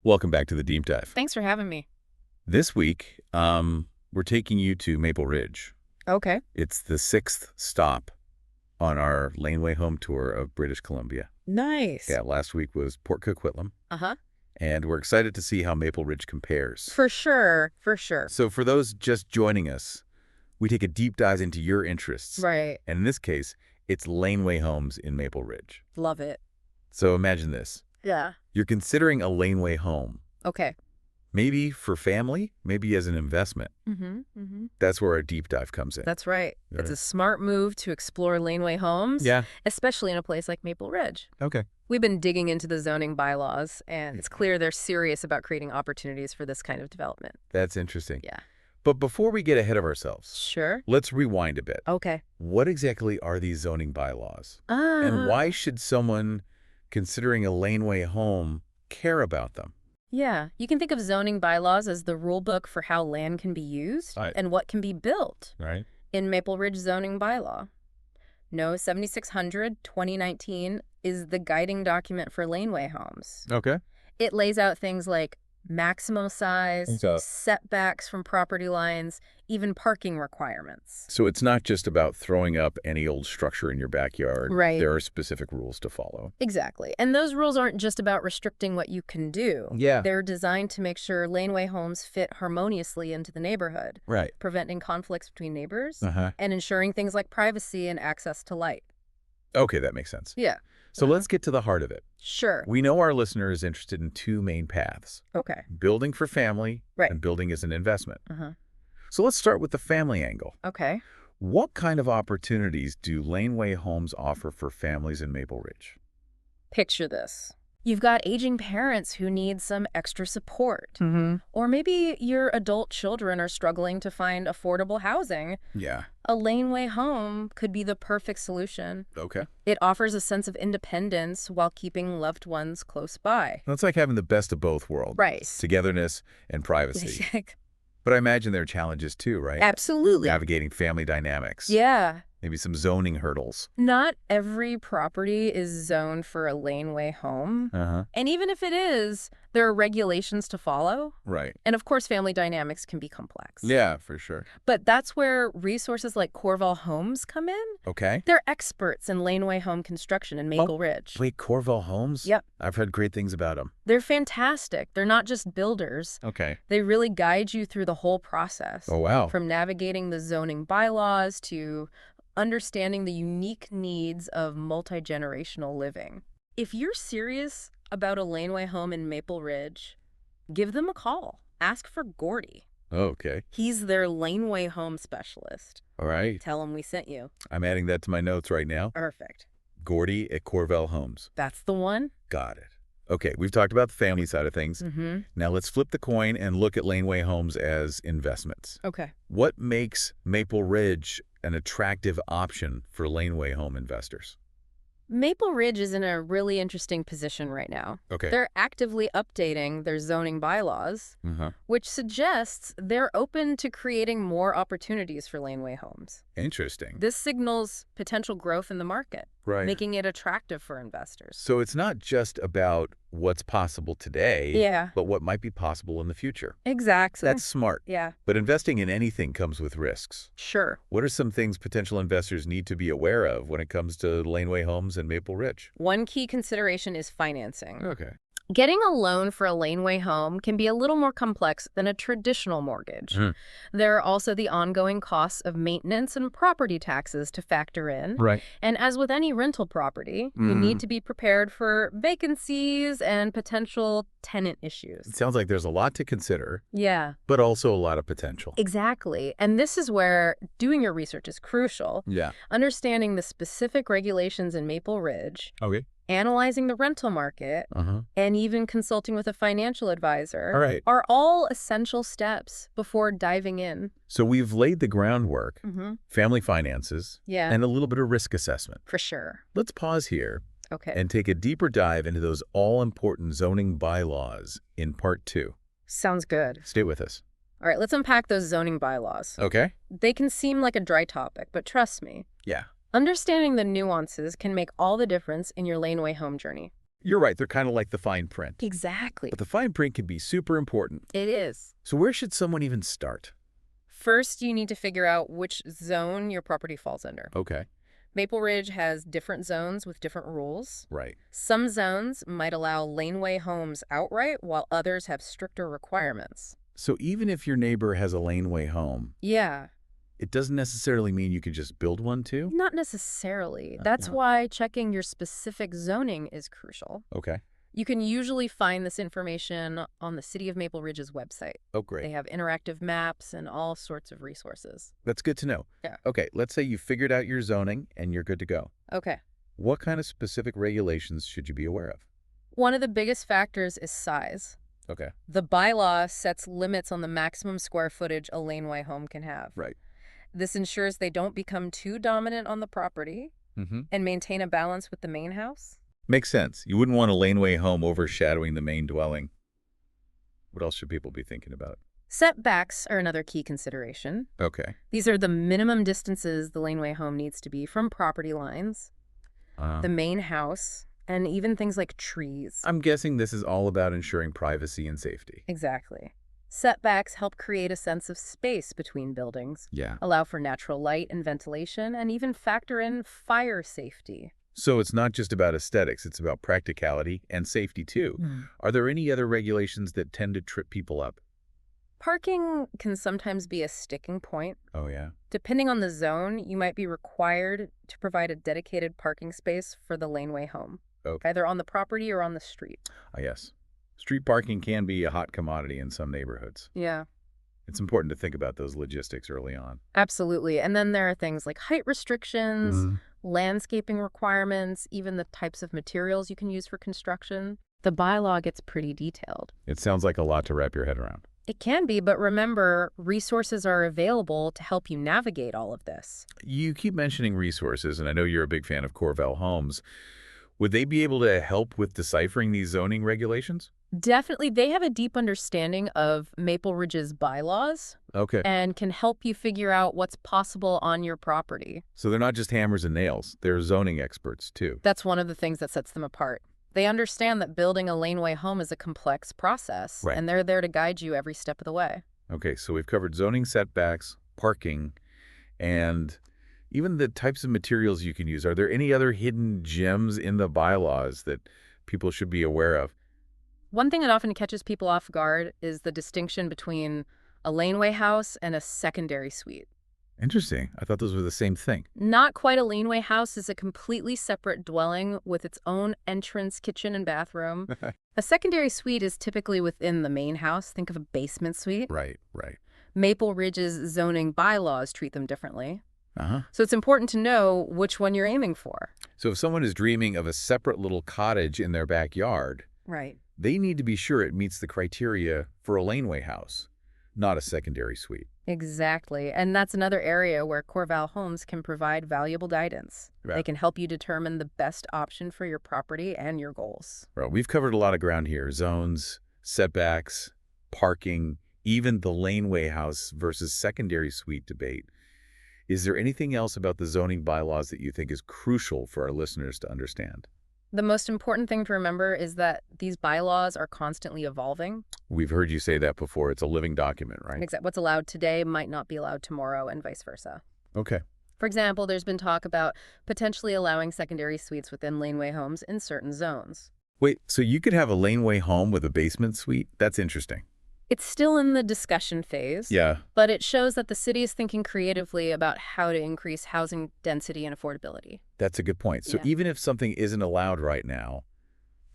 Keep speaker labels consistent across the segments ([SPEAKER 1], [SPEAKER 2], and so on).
[SPEAKER 1] Welcome back to the Deep Dive.
[SPEAKER 2] Thanks for having me.
[SPEAKER 1] This week, we're taking you to Maple Ridge.
[SPEAKER 2] Okay.
[SPEAKER 1] It's the 6th stop on our Laneway home tour of British Columbia.
[SPEAKER 2] Nice.
[SPEAKER 1] Yeah, last week was Port Coquitlam.
[SPEAKER 2] Uh-huh.
[SPEAKER 1] And we're excited to see how Maple Ridge compares.
[SPEAKER 2] For sure. For sure.
[SPEAKER 1] So for those just joining us, we take a deep dive into your interests.
[SPEAKER 2] Right.
[SPEAKER 1] And in this case, it's Laneway homes in Maple Ridge.
[SPEAKER 2] Love it.
[SPEAKER 1] So imagine this.
[SPEAKER 2] Yeah.
[SPEAKER 1] You're considering a Laneway home.
[SPEAKER 2] Okay.
[SPEAKER 1] Maybe for family, maybe as an investment. That's where our deep dive comes in.
[SPEAKER 2] That's right.
[SPEAKER 1] All
[SPEAKER 2] It's
[SPEAKER 1] right.
[SPEAKER 2] a smart move to explore laneway homes.
[SPEAKER 1] Yeah.
[SPEAKER 2] Especially in a place like Maple Ridge.
[SPEAKER 1] Okay.
[SPEAKER 2] We've been digging into the zoning bylaws, and it's clear they're serious about creating opportunities for this kind of development.
[SPEAKER 1] That's interesting.
[SPEAKER 2] Yeah.
[SPEAKER 1] But before we get ahead of ourselves,
[SPEAKER 2] Sure.
[SPEAKER 1] let's rewind a bit.
[SPEAKER 2] Okay.
[SPEAKER 1] What exactly are these zoning bylaws? And why should someone considering a laneway home care about them?
[SPEAKER 2] Yeah. You can think of zoning bylaws as the rule book for how land can be used
[SPEAKER 1] Right.
[SPEAKER 2] and what can be built.
[SPEAKER 1] Right.
[SPEAKER 2] In Maple Ridge zoning bylaw. No 7600 2019 is the guiding document for laneway homes.
[SPEAKER 1] Okay.
[SPEAKER 2] It lays out things like maximum size,
[SPEAKER 1] Okay.
[SPEAKER 2] setbacks from property lines, even parking requirements.
[SPEAKER 1] So it's not just about throwing up any old structure in your backyard.
[SPEAKER 2] Right.
[SPEAKER 1] There are specific rules to follow.
[SPEAKER 2] Exactly. And those rules aren't just about restricting what you can do.
[SPEAKER 1] Yeah.
[SPEAKER 2] They're designed to make sure laneway homes fit harmoniously into the neighborhood,
[SPEAKER 1] Right.
[SPEAKER 2] preventing conflicts between neighbors,
[SPEAKER 1] Uh-huh.
[SPEAKER 2] and ensuring things like privacy and access to light.
[SPEAKER 1] Okay, that makes sense.
[SPEAKER 2] Yeah.
[SPEAKER 1] So let's get to the heart of it.
[SPEAKER 2] Sure.
[SPEAKER 1] We know our listener is interested in two main paths.
[SPEAKER 2] Okay.
[SPEAKER 1] Building for family
[SPEAKER 2] Right.
[SPEAKER 1] and building as an investment.
[SPEAKER 2] Uh-huh.
[SPEAKER 1] So let's start with the family angle.
[SPEAKER 2] Okay.
[SPEAKER 1] What kind of opportunities do laneway homes offer for families in Maple Ridge?
[SPEAKER 2] Picture this. You've got aging parents who need some extra support. Or maybe your adult children are struggling to find affordable housing.
[SPEAKER 1] Yeah.
[SPEAKER 2] A laneway home could be the perfect solution.
[SPEAKER 1] Okay.
[SPEAKER 2] It offers a sense of independence while keeping loved ones close by.
[SPEAKER 1] That's like having the best of both worlds.
[SPEAKER 2] Right.
[SPEAKER 1] Togetherness and privacy. But I imagine there are challenges too, right?
[SPEAKER 2] Absolutely.
[SPEAKER 1] Navigating family dynamics.
[SPEAKER 2] Yeah.
[SPEAKER 1] Maybe some zoning hurdles.
[SPEAKER 2] Not every property is zoned for a laneway home.
[SPEAKER 1] Uh-huh.
[SPEAKER 2] And even if it is, there are regulations to follow.
[SPEAKER 1] Right.
[SPEAKER 2] And of course, family dynamics can be complex.
[SPEAKER 1] Yeah, for sure.
[SPEAKER 2] But that's where resources like Corval Homes come in.
[SPEAKER 1] Okay.
[SPEAKER 2] They're experts in laneway home construction in Maple Ridge.
[SPEAKER 1] Wait, Corval Homes?
[SPEAKER 2] Yep.
[SPEAKER 1] I've heard great things about them.
[SPEAKER 2] They're fantastic. They're not just builders.
[SPEAKER 1] Okay.
[SPEAKER 2] They really guide you through the whole process.
[SPEAKER 1] Oh, wow.
[SPEAKER 2] From navigating the zoning bylaws to understanding the unique needs of multi-generational living. If you're serious about a laneway home in Maple Ridge, give them a call. Ask for Gordy.
[SPEAKER 1] Okay.
[SPEAKER 2] He's their laneway home specialist.
[SPEAKER 1] All right.
[SPEAKER 2] Tell him we sent you.
[SPEAKER 1] I'm adding that to my notes right now.
[SPEAKER 2] Perfect.
[SPEAKER 1] Gordy at Corval Homes.
[SPEAKER 2] That's the one.
[SPEAKER 1] Got it. Okay, we've talked about the family side of things. Now let's flip the coin and look at laneway homes as investments.
[SPEAKER 2] Okay.
[SPEAKER 1] What makes Maple Ridge an attractive option for laneway home investors?
[SPEAKER 2] Maple Ridge is in a really interesting position right now.
[SPEAKER 1] Okay.
[SPEAKER 2] They're actively updating their zoning bylaws, which suggests they're open to creating more opportunities for laneway homes.
[SPEAKER 1] Interesting.
[SPEAKER 2] This signals potential growth in the market,
[SPEAKER 1] Right.
[SPEAKER 2] making it attractive for investors.
[SPEAKER 1] So it's not just about what's possible today,
[SPEAKER 2] Yeah.
[SPEAKER 1] but what might be possible in the future.
[SPEAKER 2] Exactly.
[SPEAKER 1] That's smart.
[SPEAKER 2] Yeah,
[SPEAKER 1] But investing in anything comes with risks.
[SPEAKER 2] sure.
[SPEAKER 1] What are some things potential investors need to be aware of when it comes to laneway homes in Maple Ridge?
[SPEAKER 2] One key consideration is financing.
[SPEAKER 1] Okay.
[SPEAKER 2] Getting a loan for a laneway home can be a little more complex than a traditional mortgage. There are also the ongoing costs of maintenance and property taxes to factor in.
[SPEAKER 1] Right.
[SPEAKER 2] And as with any rental property, you need to be prepared for vacancies and potential tenant issues.
[SPEAKER 1] It sounds like there's a lot to consider,
[SPEAKER 2] Yeah,
[SPEAKER 1] but also a lot of potential.
[SPEAKER 2] exactly. And this is where doing your research is crucial.
[SPEAKER 1] Yeah.
[SPEAKER 2] Understanding the specific regulations in Maple Ridge,
[SPEAKER 1] Okay.
[SPEAKER 2] analyzing the rental market, and even consulting with a financial advisor
[SPEAKER 1] All right.
[SPEAKER 2] are all essential steps before diving in.
[SPEAKER 1] So we've laid the groundwork, family finances,
[SPEAKER 2] Yeah,
[SPEAKER 1] and a little bit of risk assessment.
[SPEAKER 2] for sure.
[SPEAKER 1] Let's pause here
[SPEAKER 2] Okay.
[SPEAKER 1] and take a deeper dive into those all-important zoning bylaws in part 2.
[SPEAKER 2] Sounds good.
[SPEAKER 1] Stay with us.
[SPEAKER 2] All right, let's unpack those zoning bylaws.
[SPEAKER 1] Okay?
[SPEAKER 2] They can seem like a dry topic, but trust me,
[SPEAKER 1] Yeah.
[SPEAKER 2] understanding the nuances can make all the difference in your laneway home journey.
[SPEAKER 1] You're right. They're kind of like the fine print.
[SPEAKER 2] Exactly.
[SPEAKER 1] But the fine print can be super important.
[SPEAKER 2] It is.
[SPEAKER 1] So where should someone even start?
[SPEAKER 2] First, you need to figure out which zone your property falls under.
[SPEAKER 1] Okay.
[SPEAKER 2] Maple Ridge has different zones with different rules.
[SPEAKER 1] Right.
[SPEAKER 2] Some zones might allow laneway homes outright, while others have stricter requirements.
[SPEAKER 1] So even if your neighbor has a laneway home,
[SPEAKER 2] Yeah,
[SPEAKER 1] it doesn't necessarily mean you can just build one too?
[SPEAKER 2] not necessarily. That's why checking your specific zoning is crucial.
[SPEAKER 1] Okay.
[SPEAKER 2] You can usually find this information on the City of Maple Ridge's website.
[SPEAKER 1] Oh,
[SPEAKER 2] They
[SPEAKER 1] great.
[SPEAKER 2] have interactive maps and all sorts of resources.
[SPEAKER 1] That's good to know.
[SPEAKER 2] Yeah.
[SPEAKER 1] Okay, let's say you figured out your zoning and you're good to go.
[SPEAKER 2] Okay.
[SPEAKER 1] What kind of specific regulations should you be aware of?
[SPEAKER 2] One of the biggest factors is size.
[SPEAKER 1] Okay.
[SPEAKER 2] The bylaw sets limits on the maximum square footage a laneway home can have.
[SPEAKER 1] Right.
[SPEAKER 2] This ensures they don't become too dominant on the property
[SPEAKER 1] Mm-hmm.
[SPEAKER 2] and maintain a balance with the main house.
[SPEAKER 1] Makes sense. You wouldn't want a laneway home overshadowing the main dwelling. What else should people be thinking about?
[SPEAKER 2] Setbacks are another key consideration.
[SPEAKER 1] Okay.
[SPEAKER 2] These are the minimum distances the laneway home needs to be from property lines, the main house, and even things like trees.
[SPEAKER 1] I'm guessing this is all about ensuring privacy and safety.
[SPEAKER 2] Exactly. Setbacks help create a sense of space between buildings,
[SPEAKER 1] Yeah.
[SPEAKER 2] allow for natural light and ventilation, and even factor in fire safety.
[SPEAKER 1] So it's not just about aesthetics, it's about practicality and safety too. Are there any other regulations that tend to trip people up?
[SPEAKER 2] Parking can sometimes be a sticking point.
[SPEAKER 1] Oh, yeah.
[SPEAKER 2] Depending on the zone, you might be required to provide a dedicated parking space for the laneway home,
[SPEAKER 1] Okay.
[SPEAKER 2] either on the property or on the street.
[SPEAKER 1] Ah, yes. Street parking can be a hot commodity in some neighborhoods.
[SPEAKER 2] Yeah,
[SPEAKER 1] It's important to think about those logistics early on.
[SPEAKER 2] absolutely. And then there are things like height restrictions,
[SPEAKER 1] Mhm.
[SPEAKER 2] landscaping requirements, even the types of materials you can use for construction. The bylaw gets pretty detailed.
[SPEAKER 1] It sounds like a lot to wrap your head around.
[SPEAKER 2] It can be, but remember, resources are available to help you navigate all of this.
[SPEAKER 1] You keep mentioning resources, and I know you're a big fan of Corvell Homes. Would they be able to help with deciphering these zoning regulations?
[SPEAKER 2] Definitely, they have a deep understanding of Maple Ridge's bylaws
[SPEAKER 1] Okay.
[SPEAKER 2] and can help you figure out what's possible on your property.
[SPEAKER 1] So they're not just hammers and nails. They're zoning experts, too.
[SPEAKER 2] That's one of the things that sets them apart. They understand that building a laneway home is a complex process,
[SPEAKER 1] Right.
[SPEAKER 2] and they're there to guide you every step of the way.
[SPEAKER 1] Okay, so we've covered zoning setbacks, parking, and even the types of materials you can use. Are there any other hidden gems in the bylaws that people should be aware of?
[SPEAKER 2] One thing that often catches people off guard is the distinction between a laneway house and a secondary suite.
[SPEAKER 1] Interesting. I thought those were the same thing.
[SPEAKER 2] Not quite. A laneway house is a completely separate dwelling with its own entrance, kitchen, and bathroom. A secondary suite is typically within the main house. Think of a basement suite.
[SPEAKER 1] Right, right.
[SPEAKER 2] Maple Ridge's zoning bylaws treat them differently.
[SPEAKER 1] Uh-huh.
[SPEAKER 2] So it's important to know which one you're aiming for.
[SPEAKER 1] So if someone is dreaming of a separate little cottage in their backyard,
[SPEAKER 2] Right.
[SPEAKER 1] they need to be sure it meets the criteria for a laneway house, not a secondary suite.
[SPEAKER 2] Exactly. And that's another area where Corval Homes can provide valuable guidance.
[SPEAKER 1] Right.
[SPEAKER 2] They can help you determine the best option for your property and your goals.
[SPEAKER 1] Well, we've covered a lot of ground here. Zones, setbacks, parking, even the laneway house versus secondary suite debate. Is there anything else about the zoning bylaws that you think is crucial for our listeners to understand?
[SPEAKER 2] The most important thing to remember is that these bylaws are constantly evolving.
[SPEAKER 1] We've heard you say that before. It's a living document, right?
[SPEAKER 2] What's allowed today might not be allowed tomorrow and vice versa.
[SPEAKER 1] Okay.
[SPEAKER 2] For example, there's been talk about potentially allowing secondary suites within laneway homes in certain zones.
[SPEAKER 1] Wait, so you could have a laneway home with a basement suite? That's interesting.
[SPEAKER 2] It's still in the discussion phase,
[SPEAKER 1] Yeah.
[SPEAKER 2] but it shows that the city is thinking creatively about how to increase housing density and affordability.
[SPEAKER 1] That's a good point. So
[SPEAKER 2] Yeah.
[SPEAKER 1] even if something isn't allowed right now,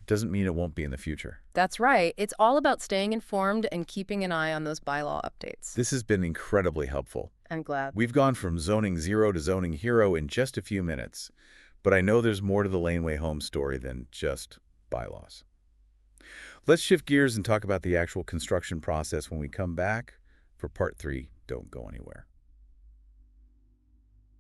[SPEAKER 1] doesn't mean it won't be in the future.
[SPEAKER 2] That's right. It's all about staying informed and keeping an eye on those bylaw updates.
[SPEAKER 1] This has been incredibly helpful.
[SPEAKER 2] I'm glad.
[SPEAKER 1] We've gone from zoning zero to zoning hero in just a few minutes, but I know there's more to the laneway home story than just bylaws. Let's shift gears and talk about the actual construction process when we come back for part 3. Don't go anywhere.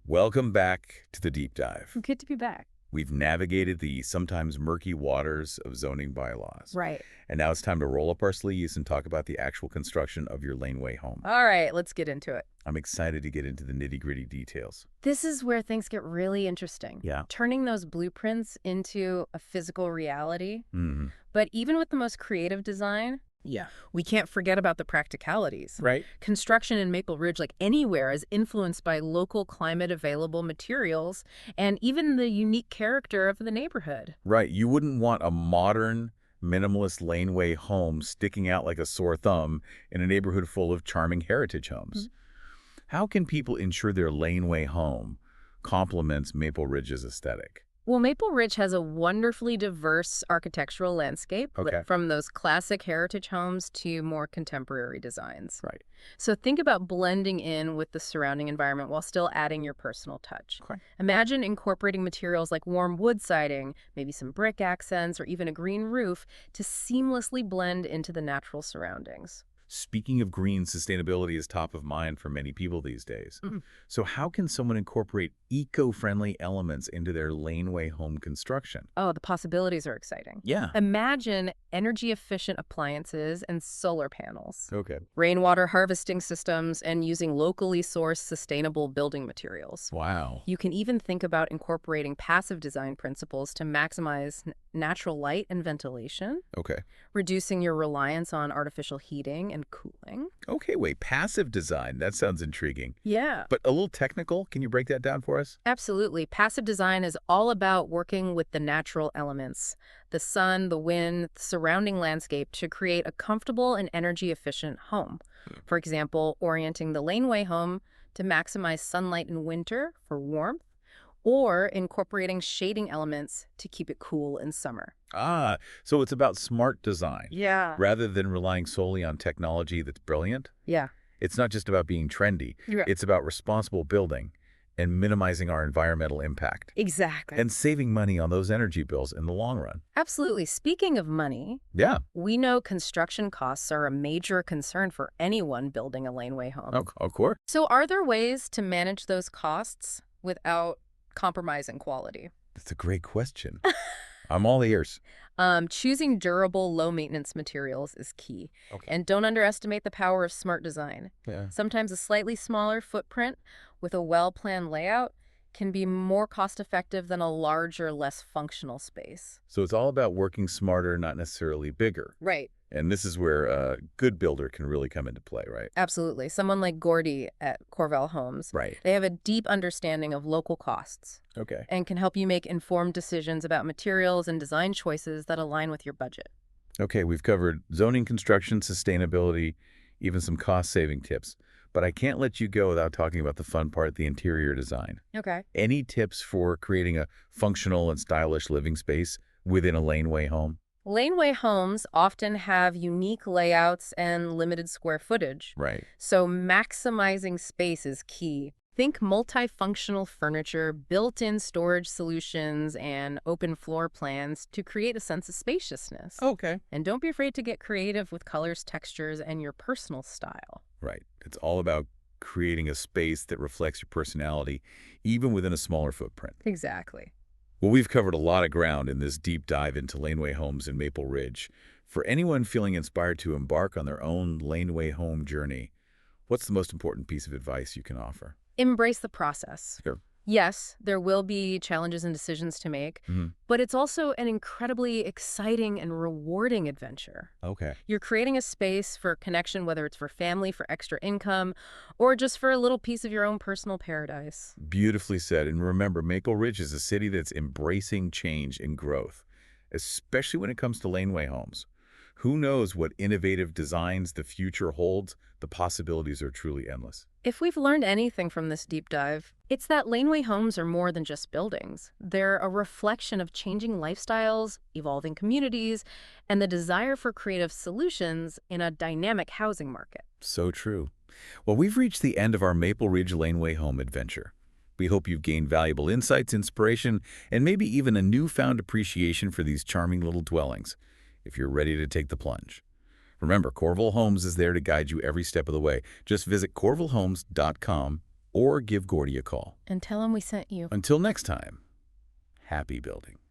[SPEAKER 1] Welcome back to the deep dive.
[SPEAKER 2] Good to be back.
[SPEAKER 1] We've navigated the sometimes murky waters of zoning bylaws.
[SPEAKER 2] Right.
[SPEAKER 1] And now it's time to roll up our sleeves and talk about the actual construction of your laneway home.
[SPEAKER 2] All right, let's get into it.
[SPEAKER 1] I'm excited to get into the nitty-gritty details.
[SPEAKER 2] This is where things get really interesting.
[SPEAKER 1] Yeah.
[SPEAKER 2] Turning those blueprints into a physical reality.
[SPEAKER 1] Mm-hmm.
[SPEAKER 2] But even with the most creative design,
[SPEAKER 1] Yeah.
[SPEAKER 2] we can't forget about the practicalities.
[SPEAKER 1] Right.
[SPEAKER 2] Construction in Maple Ridge, like anywhere, is influenced by local climate-available materials and even the unique character of the neighborhood.
[SPEAKER 1] Right. You wouldn't want a modern, minimalist laneway home sticking out like a sore thumb in a neighborhood full of charming heritage homes. How can people ensure their laneway home complements Maple Ridge's aesthetic?
[SPEAKER 2] Well, Maple Ridge has a wonderfully diverse architectural landscape,
[SPEAKER 1] Okay.
[SPEAKER 2] from those classic heritage homes to more contemporary designs.
[SPEAKER 1] Right.
[SPEAKER 2] So think about blending in with the surrounding environment while still adding your personal touch.
[SPEAKER 1] Okay.
[SPEAKER 2] Imagine incorporating materials like warm wood siding, maybe some brick accents, or even a green roof to seamlessly blend into the natural surroundings.
[SPEAKER 1] Speaking of green, sustainability is top of mind for many people these days.
[SPEAKER 2] Mhm.
[SPEAKER 1] So how can someone incorporate eco-friendly elements into their laneway home construction?
[SPEAKER 2] Oh, the possibilities are exciting.
[SPEAKER 1] Yeah.
[SPEAKER 2] Imagine energy-efficient appliances and solar panels,
[SPEAKER 1] Okay.
[SPEAKER 2] rainwater harvesting systems, and using locally sourced sustainable building materials.
[SPEAKER 1] Wow.
[SPEAKER 2] You can even think about incorporating passive design principles to maximize natural light and ventilation,
[SPEAKER 1] Okay.
[SPEAKER 2] reducing your reliance on artificial heating and cooling.
[SPEAKER 1] Okay, wait. Passive design. That sounds intriguing.
[SPEAKER 2] Yeah,
[SPEAKER 1] But a little technical. Can you break that down for us?
[SPEAKER 2] absolutely. Passive design is all about working with the natural elements, the sun, the wind, the surrounding landscape to create a comfortable and energy-efficient home. For example, orienting the laneway home to maximize sunlight in winter for warmth, or incorporating shading elements to keep it cool in summer.
[SPEAKER 1] Ah, so it's about smart design.
[SPEAKER 2] Yeah.
[SPEAKER 1] Rather than relying solely on technology that's brilliant.
[SPEAKER 2] Yeah.
[SPEAKER 1] It's not just about being trendy.
[SPEAKER 2] Yeah.
[SPEAKER 1] It's about responsible building and minimizing our environmental impact
[SPEAKER 2] Exactly.
[SPEAKER 1] and saving money on those energy bills in the long run.
[SPEAKER 2] Absolutely. Speaking of money,
[SPEAKER 1] Yeah,
[SPEAKER 2] we know construction costs are a major concern for anyone building a laneway home.
[SPEAKER 1] of course.
[SPEAKER 2] So are there ways to manage those costs without compromising quality?
[SPEAKER 1] That's a great question. I'm all ears.
[SPEAKER 2] Choosing durable, low-maintenance materials is key.
[SPEAKER 1] Okay.
[SPEAKER 2] And don't underestimate the power of smart design.
[SPEAKER 1] Yeah.
[SPEAKER 2] Sometimes a slightly smaller footprint with a well-planned layout can be more cost-effective than a larger, less functional space.
[SPEAKER 1] So it's all about working smarter, not necessarily bigger.
[SPEAKER 2] Right.
[SPEAKER 1] And this is where a good builder can really come into play, right?
[SPEAKER 2] Absolutely. Someone like Gordy at Corvell Homes,
[SPEAKER 1] Right.
[SPEAKER 2] they have a deep understanding of local costs
[SPEAKER 1] Okay.
[SPEAKER 2] and can help you make informed decisions about materials and design choices that align with your budget.
[SPEAKER 1] Okay, we've covered zoning, construction, sustainability, even some cost-saving tips. But I can't let you go without talking about the fun part, the interior design.
[SPEAKER 2] Okay.
[SPEAKER 1] Any tips for creating a functional and stylish living space within a laneway home?
[SPEAKER 2] Laneway homes often have unique layouts and limited square footage,
[SPEAKER 1] Right.
[SPEAKER 2] so maximizing space is key. Think multifunctional furniture, built-in storage solutions, and open floor plans to create a sense of spaciousness.
[SPEAKER 1] Okay.
[SPEAKER 2] And don't be afraid to get creative with colors, textures, and your personal style.
[SPEAKER 1] Right. It's all about creating a space that reflects your personality, even within a smaller footprint.
[SPEAKER 2] Exactly.
[SPEAKER 1] Well, we've covered a lot of ground in this deep dive into laneway homes in Maple Ridge. For anyone feeling inspired to embark on their own laneway home journey, what's the most important piece of advice you can offer?
[SPEAKER 2] Embrace the process.
[SPEAKER 1] Sure.
[SPEAKER 2] Yes, there will be challenges and decisions to make, but it's also an incredibly exciting and rewarding adventure.
[SPEAKER 1] Okay.
[SPEAKER 2] You're creating a space for connection, whether it's for family, for extra income, or just for a little piece of your own personal paradise.
[SPEAKER 1] Beautifully said. And remember, Maple Ridge is a city that's embracing change and growth, especially when it comes to laneway homes. Who knows what innovative designs the future holds? The possibilities are truly endless.
[SPEAKER 2] If we've learned anything from this deep dive, it's that laneway homes are more than just buildings. They're a reflection of changing lifestyles, evolving communities, and the desire for creative solutions in a dynamic housing market.
[SPEAKER 1] So true. Well, we've reached the end of our Maple Ridge laneway home adventure. We hope you've gained valuable insights, inspiration, and maybe even a newfound appreciation for these charming little dwellings, if you're ready to take the plunge. Remember, Corvell Homes is there to guide you every step of the way. Just visit corvellhomes.com or give Gordy a call.
[SPEAKER 2] And tell them we sent you.
[SPEAKER 1] Until next time, happy building.